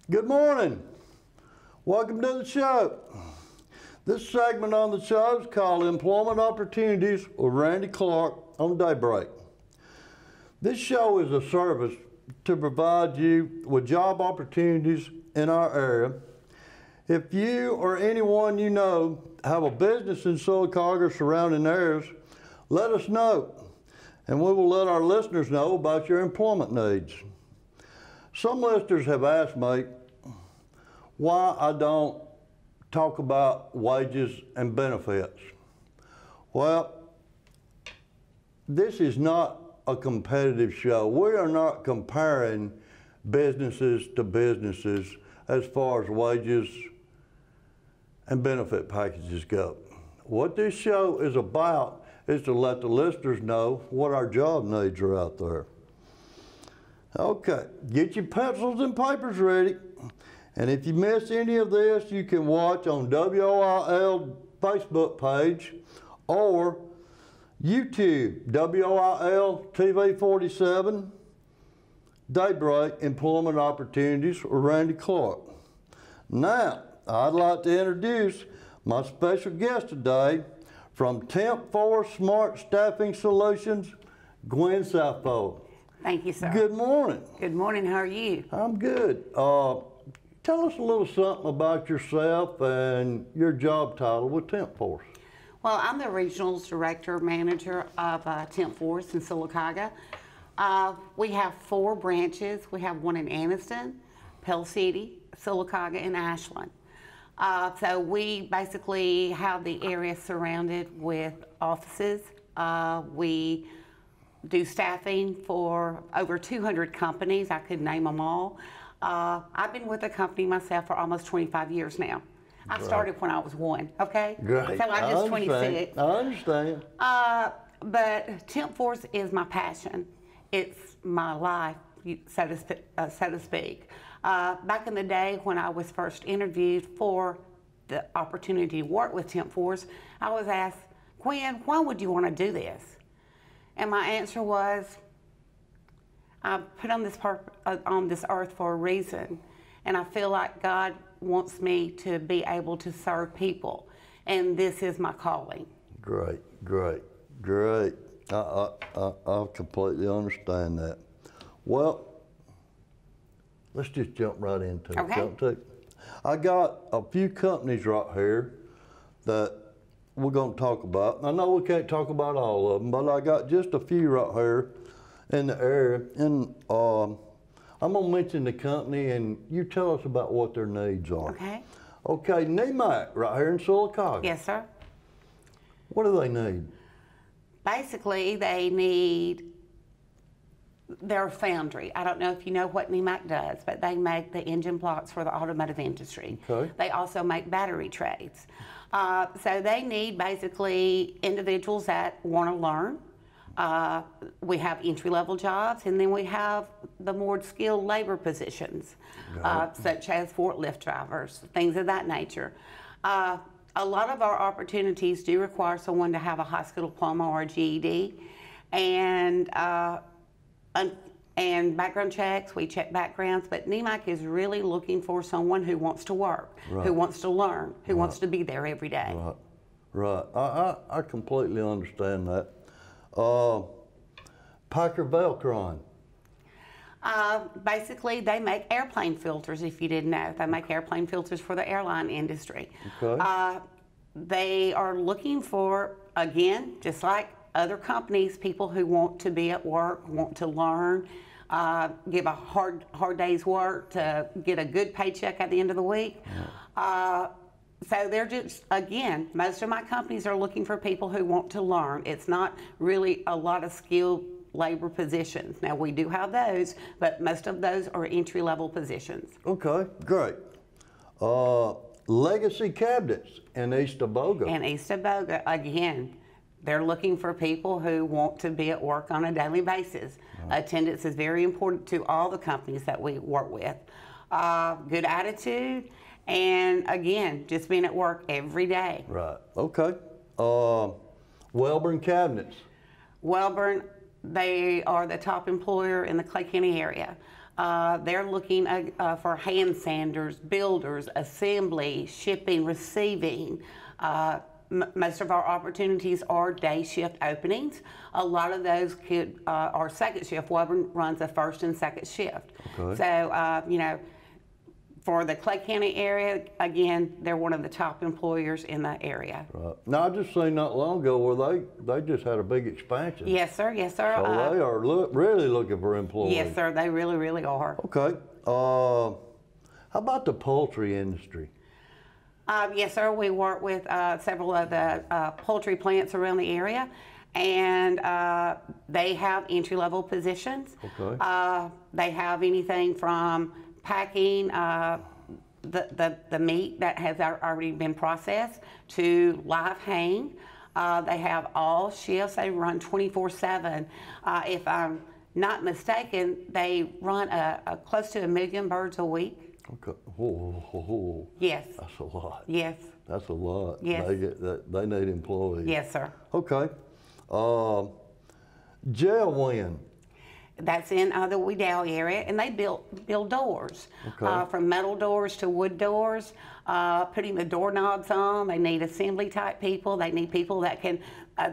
Good morning. Welcome to the show. This segment on the show is called Employment Opportunities with Randy Clark on Daybreak. This show is a service to provide you with job opportunities in our area. If you or anyone you know have a business in Sylacauga or surrounding areas, let us know, and we will let our listeners know about your employment needs. Some listeners have asked me why I don't talk about wages and benefits. Well, this is not a competitive show. We are not comparing businesses to businesses as far as wages and benefit packages go. What this show is about is to let the listeners know what our job needs are out there. Okay, get your pencils and papers ready. And if you miss any of this, you can watch on WOIL Facebook page or YouTube, WOIL TV 47, Daybreak Employment Opportunities with Randy Clark. Now, I'd like to introduce my special guest today from tempforce Smart Staffing Solutions, Gwen Southpole. Thank you, sir. Good morning. Good morning. How are you? I'm good. Tell us a little something about yourself and your job title with tempforce. Well, I'm the Regional Director Manager of tempforce in Sylacauga. We have 4 branches. We have one in Anniston, Pell City, Sylacauga, and Ashland. So we basically have the area surrounded with offices. We do staffing for over 200 companies. I could name them all. I've been with the company myself for almost 25 years now. I started when I was 1, okay? Great. So I'm just 26. I understand. But tempforce is my passion. It's my life, so to speak. Back in the day when I was first interviewed for the opportunity to work with tempforce, I was asked, Gwen, why would you want to do this? And my answer was, I'm put on this earth for a reason, and I feel like God wants me to be able to serve people, and this is my calling. Great, great, great. I completely understand that. Well, let's just jump right into it. Okay. I got a few companies right here that we're going to talk about. I know we can't talk about all of them, but I got just a few right here in the area. And I'm going to mention the company, and you tell us about what their needs are. Okay. Okay, NEMAC right here in Sylacauga. Yes, sir. What do they need? Basically, they need their foundry. I don't know if you know what NEMAC does, but they make the engine blocks for the automotive industry. Okay. They also make battery trays. So they need basically individuals that want to learn. We have entry-level jobs, and then we have the more skilled labor positions, such as forklift drivers, things of that nature. A lot of our opportunities do require someone to have a high school diploma or a GED, and background checks, we check backgrounds, but NEMAC is really looking for someone who wants to work, who wants to learn, who wants to be there every day. Right. I completely understand that. Packer Velcro. Basically, they make airplane filters, if you didn't know. They make airplane filters for the airline industry. Okay. They are looking for, again, just like other companies, people who want to be at work, want to learn, give a hard day's work to get a good paycheck at the end of the week. So they're just, again, most of my companies are looking for people who want to learn. It's not really a lot of skilled labor positions. Now, we do have those, but most of those are entry-level positions. Okay, great. Legacy Cabinets in East Aboga. In East Aboga, again, they're looking for people who want to be at work on a daily basis. Attendance is very important to all the companies that we work with. Good attitude, and again, just being at work every day. Right, okay. Welburn Cabinets. Welburn, they are the top employer in the Clay County area. They're looking for hand sanders, builders, assembly, shipping, receiving. Most of our opportunities are day shift openings. A lot of those are second shift. Woburn runs a first and second shift. Okay. So, you know, for the Clay County area, again, they're one of the top employers in the area. Right. Now, I just seen not long ago where they just had a big expansion. Yes, sir. Yes, sir. So they are really looking for employees. Yes, sir. They really, really are. Okay. How about the poultry industry? Yes, sir. We work with several of the poultry plants around the area, and they have entry-level positions. Okay. They have anything from packing the meat that has already been processed to live hang. They have all shifts. They run 24/7. If I'm not mistaken, they run close to 1 million birds a week. Okay. Oh. Yes. That's a lot. Yes. That's a lot. Yes. They need employees. Yes, sir. Okay. Jail wind. That's in the Wedowee area, and they build doors, Okay. from metal doors to wood doors, putting the doorknobs on. They need assembly type people. They need people that can,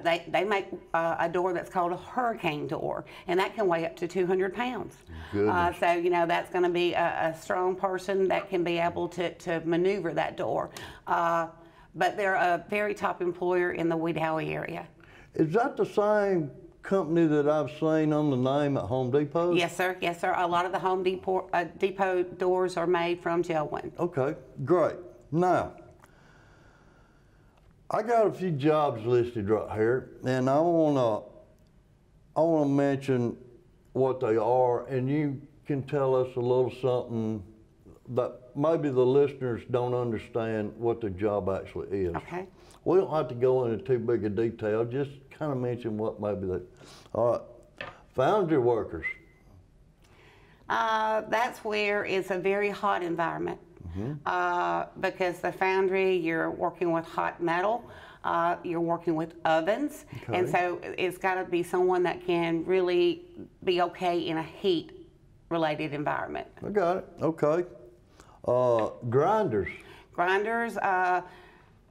they make a door that's called a hurricane door, and that can weigh up to 200 pounds. Goodness. So, you know, that's going to be a strong person that can be able to maneuver that door. But they're a very top employer in the Wedowee area. Is that the same company that I've seen on the name at Home Depot? Yes, sir. Yes, sir. A lot of the Home Depot doors are made from gel wind. Okay, great. Now, I got a few jobs listed right here, and I wanna mention what they are, and you can tell us a little something that maybe the listeners don't understand what the job actually is. Okay. We don't have to go into too big a detail, just kind of mention what maybe that. All right, foundry workers. That's where it's a very hot environment. Because the foundry, you're working with hot metal, you're working with ovens, Okay. and so it's got to be someone that can really be okay in a heat-related environment. I got it, okay. Grinders. Grinders,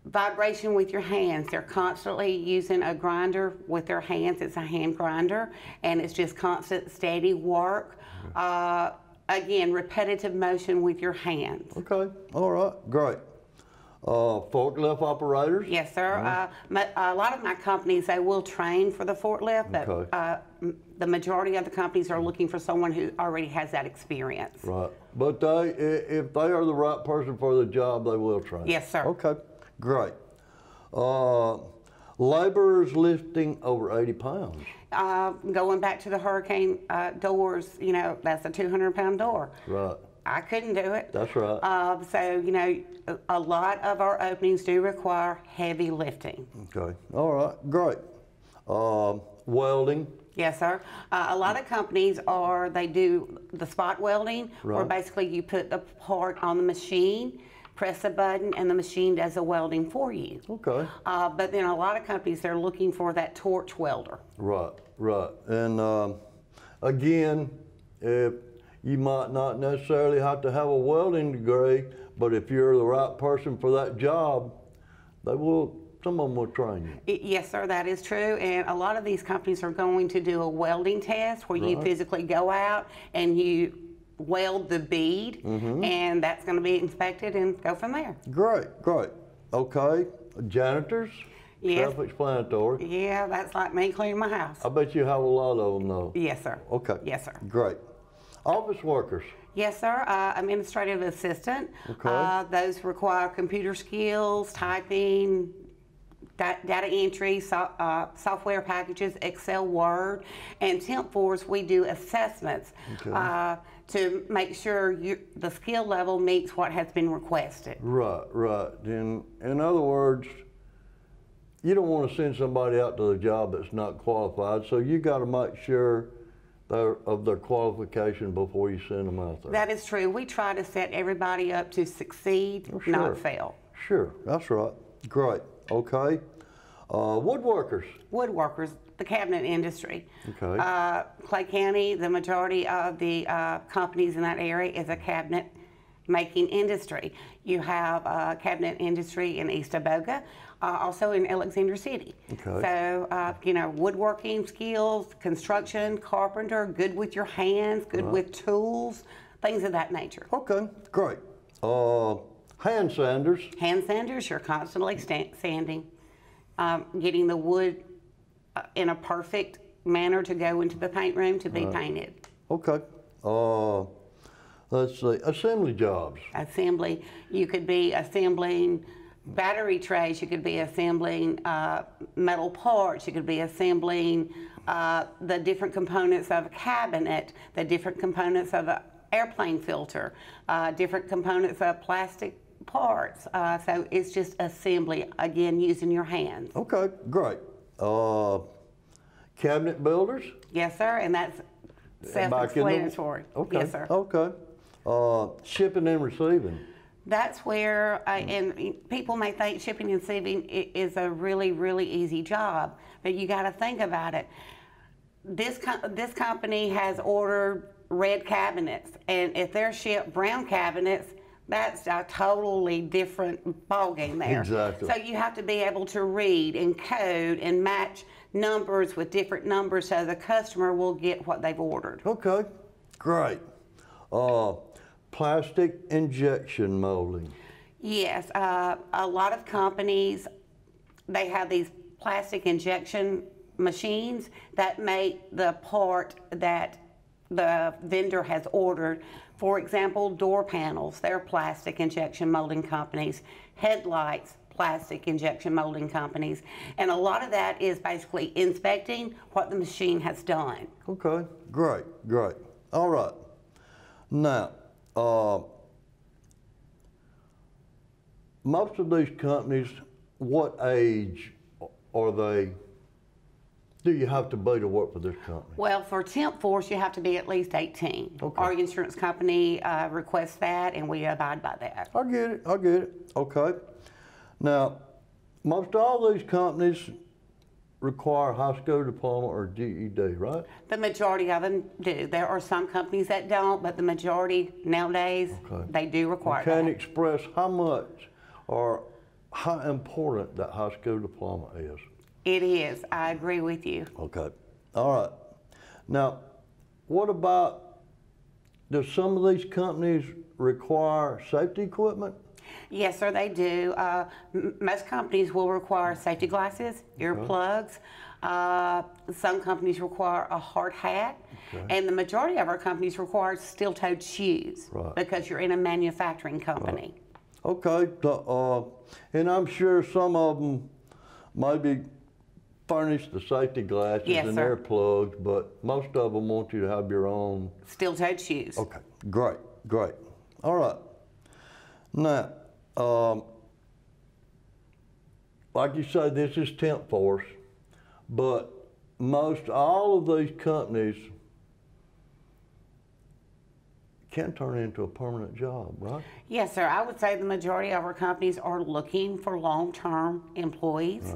vibration with your hands. They're constantly using a grinder with their hands. It's a hand grinder, and it's just constant, steady work. Again, repetitive motion with your hands. Okay, all right, great. Forklift operators? Yes, sir. A lot of my companies, they will train for the forklift, but Okay. the majority of the companies are looking for someone who already has that experience. Right, but if they are the right person for the job, they will train? Yes, sir. Okay, great. Laborers lifting over 80 pounds? Going back to the hurricane doors, you know, that's a 200-pound door. Right. I couldn't do it. That's right. So, you know, a lot of our openings do require heavy lifting. Okay, all right, great. Welding? Yes, sir. A lot of companies they do the spot welding, where Right. basically you put the part on the machine, press a button, and the machine does the welding for you. Okay. But then a lot of companies, they're looking for that torch welder. Right, right. And again, if you might not necessarily have to have a welding degree, but if you're the right person for that job, some of them will train you. Yes, sir, that is true. And a lot of these companies are going to do a welding test where you physically go out and you weld the bead, and that's going to be inspected and go from there. Great, great. Okay, janitors? Yes. Self-explanatory. Yeah, that's like me cleaning my house. I bet you have a lot of them though. Yes, sir. Okay. Yes, sir. Great. Office workers? Yes, sir. Administrative assistant. Okay. Those require computer skills, typing, data entry, software packages, Excel, Word, and tempforce. We do assessments to make sure the skill level meets what has been requested. Right, right. In other words, you don't want to send somebody out to the job that's not qualified, so you got to make sure of their qualification before you send them out there. That is true. We try to set everybody up to succeed, not fail. Sure, that's right. Great. Okay. Woodworkers. Woodworkers. the cabinet industry. Okay. Clay County, the majority of the companies in that area is a cabinet making industry. You have a cabinet industry in East Aboga, also in Alexander City. Okay. So, you know, woodworking skills, construction, carpenter, good with your hands, good with tools, things of that nature. Okay, great. Hand sanders. Hand sanders, you're constantly sanding, getting the wood in a perfect manner to go into the paint room to be painted. Okay. Let's see, assembly jobs. Assembly, you could be assembling battery trays, you could be assembling metal parts, you could be assembling the different components of a cabinet, the different components of an airplane filter, different components of plastic parts. So it's just assembly, again, using your hands. Okay, great. Cabinet builders? Yes, sir, and that's self-explanatory. Okay. Yes, sir. Okay. Shipping and receiving. That's where, and people may think shipping and receiving is a really, really easy job, but you got to think about it. This company has ordered red cabinets, and if they're shipped brown cabinets, that's a totally different ballgame there. Exactly. So you have to be able to read and code and match numbers with different numbers so the customer will get what they've ordered. Okay, great. Plastic injection molding. Yes, a lot of companies, they have these plastic injection machines that make the part that the vendor has ordered. For example, door panels, they're plastic injection molding companies. Headlights, plastic injection molding companies. And a lot of that is basically inspecting what the machine has done. Okay, great, great. All right. Now, most of these companies, what age are they, do you have to be to work for this company? Well, for tempforce, you have to be at least 18. Okay. Our insurance company requests that, and we abide by that. I get it, I get it. Okay. Now, most all these companies require high school diploma or GED, right? The majority of them do. There are some companies that don't, but the majority nowadays, they do require that. Can express how much or how important that high school diploma is. It is. I agree with you. Okay. All right. Now, what about, does some of these companies require safety equipment? Yes, sir, they do. Most companies will require safety glasses, earplugs. Some companies require a hard hat. And the majority of our companies require steel-toed shoes because you're in a manufacturing company. Okay. And I'm sure some of them maybe furnish the safety glasses and earplugs, but most of them want you to have your own steel-toed shoes. Okay, great, great. All right. Now, like you say, this is tempforce, but most all of these companies can turn into a permanent job, right? Yes, sir. I would say the majority of our companies are looking for long-term employees.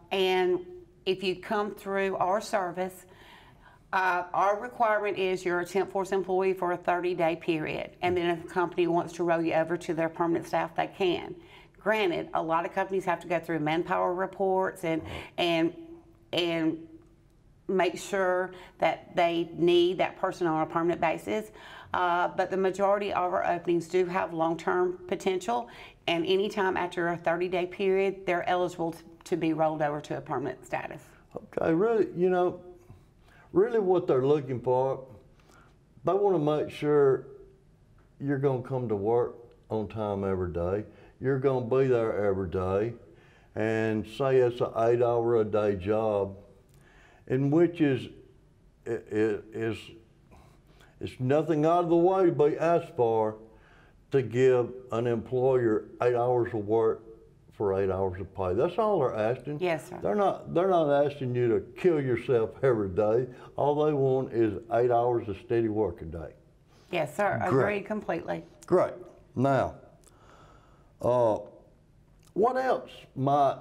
And if you come through our service, our requirement is you're a tempforce employee for a 30-day period. And then if a company wants to roll you over to their permanent staff, they can. Granted, a lot of companies have to go through manpower reports and make sure that they need that person on a permanent basis. But the majority of our openings do have long-term potential, and anytime after a 30-day period, they're eligible to be rolled over to a permanent status. Okay, really, you know, really what they're looking for, they want to make sure you're going to come to work on time every day. You're going to be there every day, and say it's an 8-hour-a-day job, in which it's nothing out of the way to be asked for to give an employer 8 hours of work for 8 hours of pay. That's all they're asking. Yes, sir. They're not asking you to kill yourself every day. All they want is 8 hours of steady work a day. Yes, sir. Agreed completely. Great. Now, what else might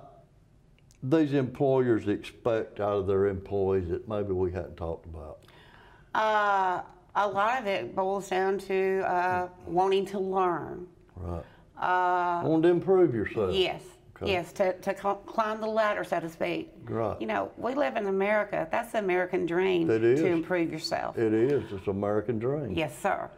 these employers expect out of their employees that maybe we hadn't talked about? A lot of it boils down to wanting to learn. Right. Wanting to improve yourself. Yes. Okay. Yes, to climb the ladder, so to speak. Right. You know, we live in America. That's the American dream. It is. To improve yourself. It is. It's an American dream. Yes, sir.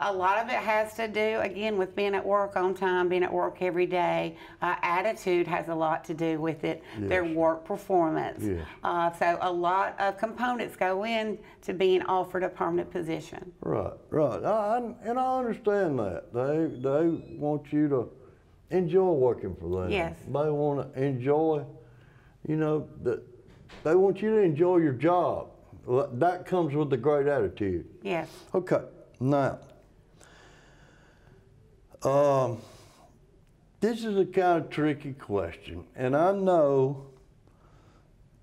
A lot of it has to do, again, with being at work on time, being at work every day. Attitude has a lot to do with it, Yes. their work performance. Yes. So a lot of components go in to being offered a permanent position. Right, right. And I understand that. They want you to enjoy working for them. Yes. They want to enjoy, you know, they want you to enjoy your job. That comes with a great attitude. Yes. Okay, now, this is a kind of tricky question, and I know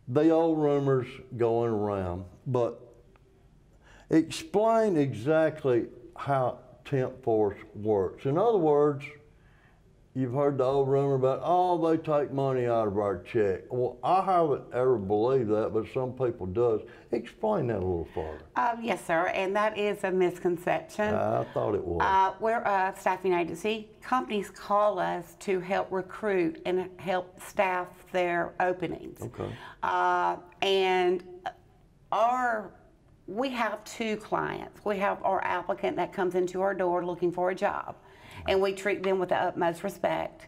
the old rumors going around, but explain exactly how tempforce works. In other words, you've heard the old rumor about, oh, they take money out of our check. Well, I haven't ever believed that, but some people does. Explain that a little further. Yes, sir, and that is a misconception. I thought it was. We're a staffing agency. Companies call us to help recruit and help staff their openings. Okay. And we have two clients. We have our applicant that comes into our door looking for a job, and we treat them with the utmost respect.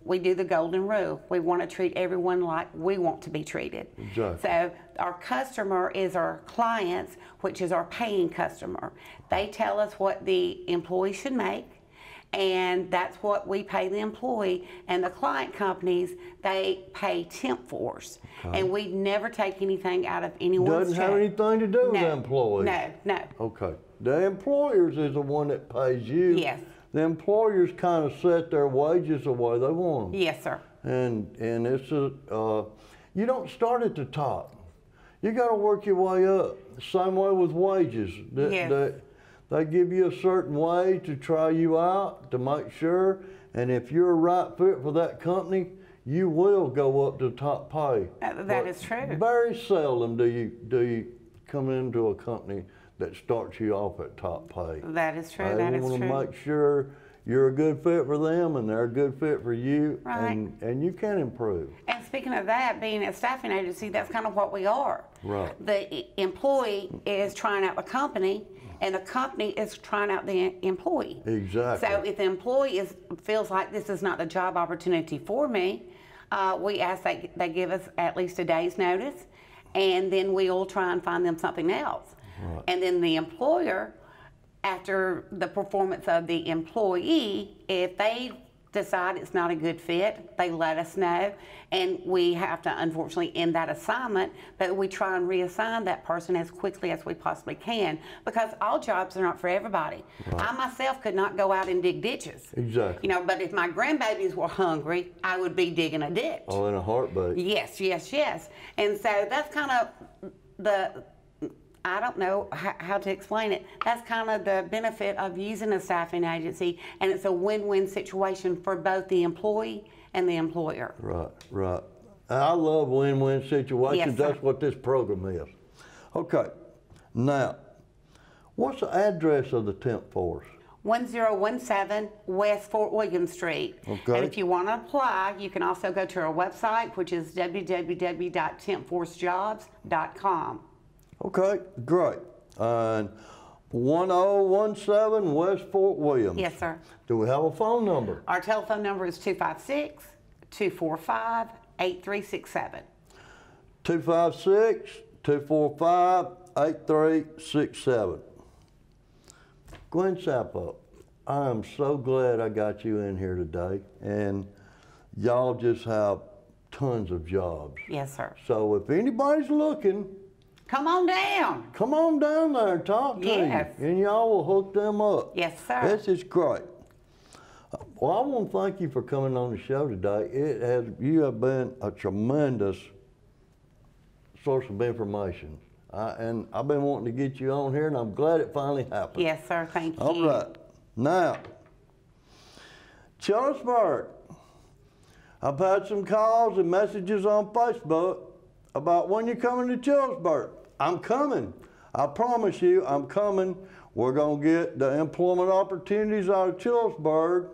We do the golden rule. We want to treat everyone like we want to be treated. Exactly. So our customer is our clients, which is our paying customer. They tell us what the employee should make, and that's what we pay the employee. And the client companies, they pay tempforce. Okay. And we never take anything out of anyone's Doesn't check. have anything to do with the employees. No. Okay. The employers is the one that pays you. Yes. The employers kind of set their wages the way they want them. Yes, sir. And it's you don't start at the top. You got to work your way up. Same way with wages. Yes. They give you a certain way to try you out, to make sure, and if you're a right fit for that company, you will go up to top pay. That is true. Very seldom do you come into a company that starts you off at top pay. That is true. They want to make sure you're a good fit for them and they're a good fit for you, Right. and you can improve. And speaking of that, being a staffing agency, that's kind of what we are. Right. The employee is trying out the company, and the company is trying out the employee. Exactly. So if the employee feels like this is not the job opportunity for me, we ask that they give us at least a day's notice, and then we'll try and find them something else. Right. And then the employer, after the performance of the employee, if they decide it's not a good fit, they let us know, and we have to unfortunately end that assignment, but we try and reassign that person as quickly as we possibly can, because all jobs are not for everybody. Right. I myself could not go out and dig ditches. Exactly. You know, but if my grandbabies were hungry, I would be digging a ditch. Oh, in a heartbeat. Yes, yes, yes. And so that's kind of I don't know how to explain it. That's kind of the benefit of using a staffing agency, and it's a win-win situation for both the employee and the employer. Right, right. I love win-win situations. Yes, sir. That's what this program is. Okay, now, what's the address of the tempforce? 1017 West Fort William Street. Okay. And if you want to apply, you can also go to our website, which is www.tempforcejobs.com. Okay, Great. And 1017 West Fort Williams. Yes, sir. Do we have a phone number? Our telephone number is 256-245-8367. 256-245-8367. Gwen Sapo, I am so glad I got you in here today, and y'all just have tons of jobs. Yes, sir. So if anybody's looking, come on down. come on down there and talk to Yes. you, and y'all will hook them up. Yes, sir. This is great. Well, I want to thank you for coming on the show today. You have been a tremendous source of information. And I've been wanting to get you on here, and I'm glad it finally happened. Yes, sir. Thank you. All right. Now, Charlesburg, I've had some calls and messages on Facebook about when you're coming to Chillsburg. I'm coming. I promise you, I'm coming. We're going to get the employment opportunities out of Chillsburg,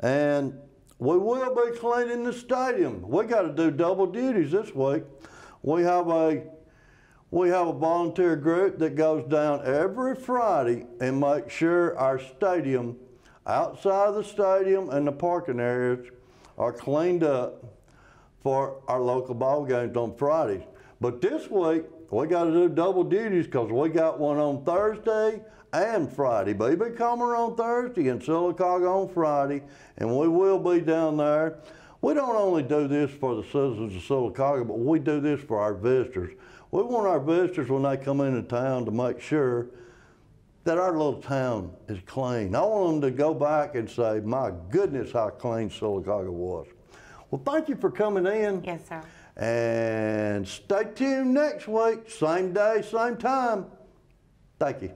and we will be cleaning the stadium. We got to do double duties this week. We have a volunteer group that goes down every Friday and makes sure our stadium, outside the stadium and the parking areas, are cleaned up for our local ball games on Fridays. But this week, we got to do double duties because we got one on Thursday and Friday. BB Comer on Thursday and Sylacauga on Friday, and we will be down there. We don't only do this for the citizens of Sylacauga, but we do this for our visitors. We want our visitors, when they come into town, to make sure that our little town is clean. I want them to go back and say, my goodness, how clean Sylacauga was. Well, thank you for coming in. Yes, sir. And stay tuned next week, same day, same time. Thank you.